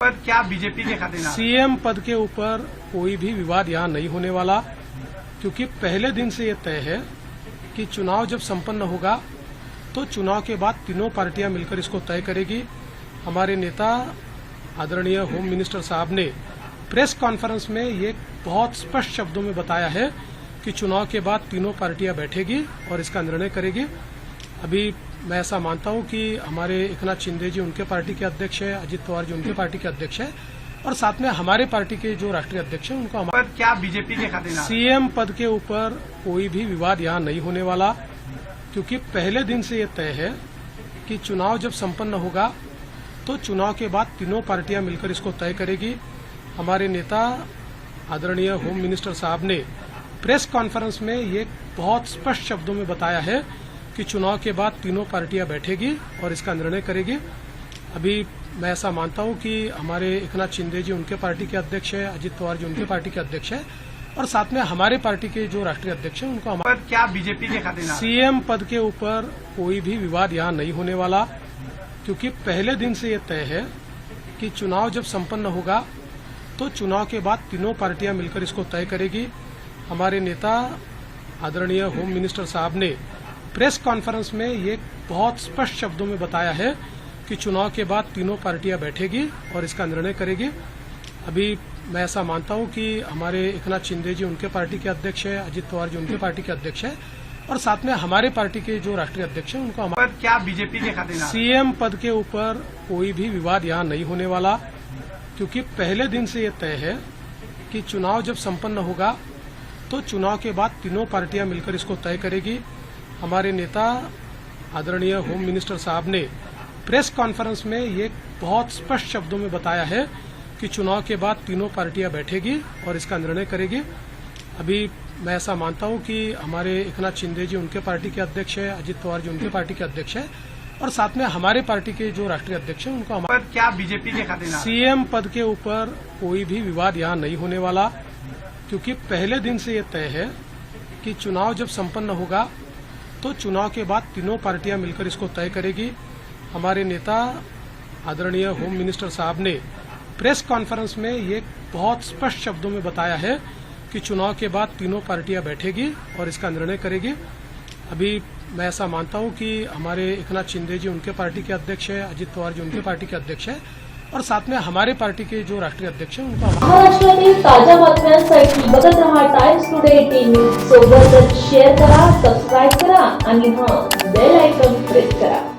पर क्या बीजेपी के खाते सीएम पद के ऊपर कोई भी विवाद यहाँ नहीं होने वाला, क्योंकि पहले दिन से ये तय है कि चुनाव जब संपन्न होगा तो चुनाव के बाद तीनों पार्टियां मिलकर इसको तय करेगी। हमारे नेता आदरणीय होम मिनिस्टर साहब ने प्रेस कॉन्फ्रेंस में ये बहुत स्पष्ट शब्दों में बताया है कि चुनाव के बाद तीनों पार्टियां बैठेगी और इसका निर्णय करेगी। अभी मैं ऐसा मानता हूं कि हमारे एकनाथ शिंदे जी उनके पार्टी के अध्यक्ष है, अजित पवार जी उनके पार्टी के अध्यक्ष है और साथ में हमारे पार्टी के जो राष्ट्रीय अध्यक्ष हैं उनको पर क्या बीजेपी के खाते सीएम पद के ऊपर कोई भी विवाद यहाँ नहीं होने वाला, क्योंकि पहले दिन से ये तय है कि चुनाव जब संपन्न होगा तो चुनाव के बाद तीनों पार्टियां मिलकर इसको तय करेगी। हमारे नेता आदरणीय होम मिनिस्टर साहब ने प्रेस कॉन्फ्रेंस में ये बहुत स्पष्ट शब्दों में बताया है कि चुनाव के बाद तीनों पार्टियां बैठेगी और इसका निर्णय करेगी। अभी मैं ऐसा मानता हूं कि हमारे एकनाथ शिंदे जी उनके पार्टी के अध्यक्ष है, अजित पवार जी उनके पार्टी के अध्यक्ष है और साथ में हमारे पार्टी के जो राष्ट्रीय अध्यक्ष हैं उनको पर क्या बीजेपी के खाते सीएम पद के ऊपर कोई भी विवाद यहाँ नहीं होने वाला, क्योंकि पहले दिन से ये तय है कि चुनाव जब संपन्न होगा तो चुनाव के बाद तीनों पार्टियां मिलकर इसको तय करेगी। हमारे नेता आदरणीय होम मिनिस्टर साहब ने प्रेस कॉन्फ्रेंस में ये बहुत स्पष्ट शब्दों में बताया है कि चुनाव के बाद तीनों पार्टियां बैठेगी और इसका निर्णय करेगी। अभी मैं ऐसा मानता हूं कि हमारे एकनाथ शिंदे जी उनके पार्टी के अध्यक्ष है, अजित पवार जी उनके पार्टी के अध्यक्ष है और साथ में हमारे पार्टी के जो राष्ट्रीय अध्यक्ष हैं उनको पर क्या बीजेपी के खाते सीएम पद के ऊपर कोई भी विवाद यहाँ नहीं होने वाला, क्योंकि पहले दिन से ये तय है कि चुनाव जब संपन्न होगा तो चुनाव के बाद तीनों पार्टियां मिलकर इसको तय करेगी। हमारे नेता आदरणीय होम मिनिस्टर साहब ने प्रेस कॉन्फ्रेंस में ये बहुत स्पष्ट शब्दों में बताया है कि चुनाव के बाद तीनों पार्टियां बैठेगी और इसका निर्णय करेगी। अभी मैं ऐसा मानता हूं कि हमारे एकनाथ शिंदे जी उनके पार्टी के अध्यक्ष है, अजित पवार जी उनके पार्टी के अध्यक्ष है और साथ में हमारे पार्टी के जो राष्ट्रीय अध्यक्ष हैं उनको पर क्या बीजेपी के खाते सीएम पद के ऊपर कोई भी विवाद यहाँ नहीं होने वाला, क्योंकि पहले दिन से ये तय है कि चुनाव जब संपन्न होगा तो चुनाव के बाद तीनों पार्टियां मिलकर इसको तय करेगी। हमारे नेता आदरणीय होम मिनिस्टर साहब ने प्रेस कॉन्फ्रेंस में ये बहुत स्पष्ट शब्दों में बताया है कि चुनाव के बाद तीनों पार्टियां बैठेगी और इसका निर्णय करेगी। अभी मैं ऐसा मानता हूं कि हमारे एकनाथ शिंदे जी उनके पार्टी के अध्यक्ष है, अजित पवार जी उनके पार्टी के अध्यक्ष है और साथ में हमारे पार्टी के जो राष्ट्रीय अध्यक्ष हैं उनको महाराष्ट्रातील ताज्या बातम्यांसाठी बघत रहा टाइम्स टुडे टीव्ही सोबतच शेअर करा, सबस्क्राईब करा आणि बेल आयकॉन प्रेस करा।